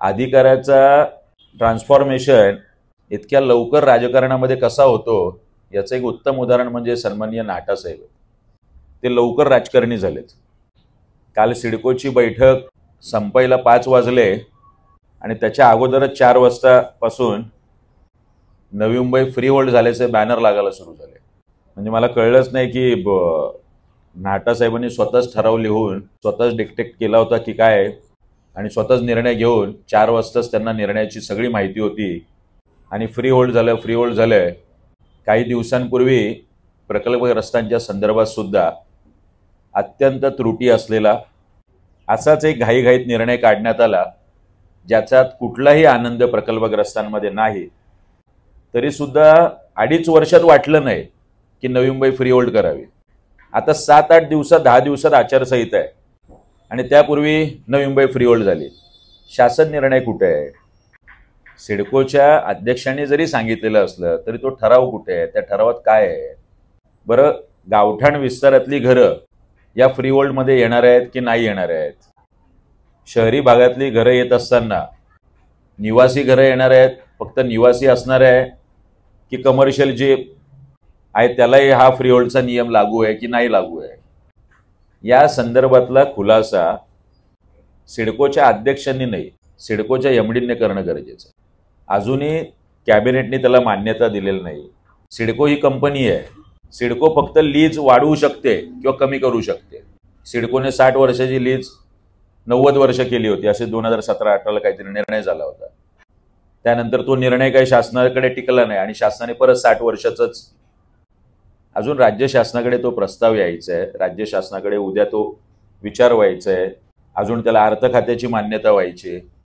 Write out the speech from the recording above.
अधिकाराचा ट्रान्सफॉर्मेशन इतक्या लवकर राजकारणामध्ये कसा होतो याचं एक उत्तम उदाहरण म्हणजे सन्माननीय नाटासाहेब. ते लवकर राजकारणी झालेत. काल सिडकोची बैठक संपायला 5 वाजले आणि त्याच्या अगोदरच 4 वाजतापासून नवी मुंबई फ्री होल्ड झाल्याचे बॅनर लागायला सुरू झाले. म्हणजे मला कळलंच नाही की नाटासाहेबांनी स्वतःच ठराव लिहून स्वतःच डिक्टेट केला होता की काय, आणि स्वतःच निर्णय घेऊन 4 वाजताच त्यांना निर्णयाची सगळी माहिती होती आणि फ्री होल्ड झालं. काही दिवसांपूर्वी प्रकल्पग्रस्तांच्या संदर्भात सुद्धा अत्यंत त्रुटी असलेला असाच एक घाईघाईत निर्णय काढण्यात आला, ज्याच्यात कुठलाही आनंद प्रकल्पग्रस्तांमध्ये नाही. तरी सुद्धा 2.5 वर्षात वाटलं नाही की नवी मुंबई फ्री होल्ड करावी. आता 7-8 दिवसात 10 दिवसात आचारसंहिता आहे आणि त्यापूर्वी नवी मुंबई फ्री होल्ड झाली. शासन निर्णय कुठे आहे? सिडकोच्या अध्यक्षांनी जरी सांगितलेलं असलं तरी तो ठराव कुठे आहे? त्या ठरावात काय आहे? बरं, गावठाण विस्तारातली घरं या फ्री होल्डमध्ये येणार आहेत की नाही येणार आहेत? शहरी भागातली घरं येत असताना निवासी घरं येणार आहेत, फक्त निवासी असणार आहे, की कमर्शियल जे आहे त्यालाही हा फ्री होल्डचा नियम लागू आहे की नाही लागू आहे? या संदर्भातला खुलासा सिडकोच्या अध्यक्षांनी नाही, सिडकोच्या एमडीने करणं गरजेचं आहे. अजूनही कॅबिनेटने त्याला मान्यता दिलेली नाही. सिडको ही कंपनी आहे. सिडको फक्त लीज वाढवू शकते किंवा कमी करू शकते. सिडकोने 60 वर्षाची लीज 90 वर्ष केली होती, असे 2017-18 काहीतरी निर्णय झाला होता. त्यानंतर तो निर्णय काही शासनाकडे टिकला नाही आणि शासनाने परत 60 वर्षाचंच. अजून राज्य शासनाकडे तो प्रस्ताव यायचा आहे. राज्य शासनाकडे उद्या तो विचार व्हायचा आहे. अजून त्याला अर्थ खात्याची मान्यता व्हायची.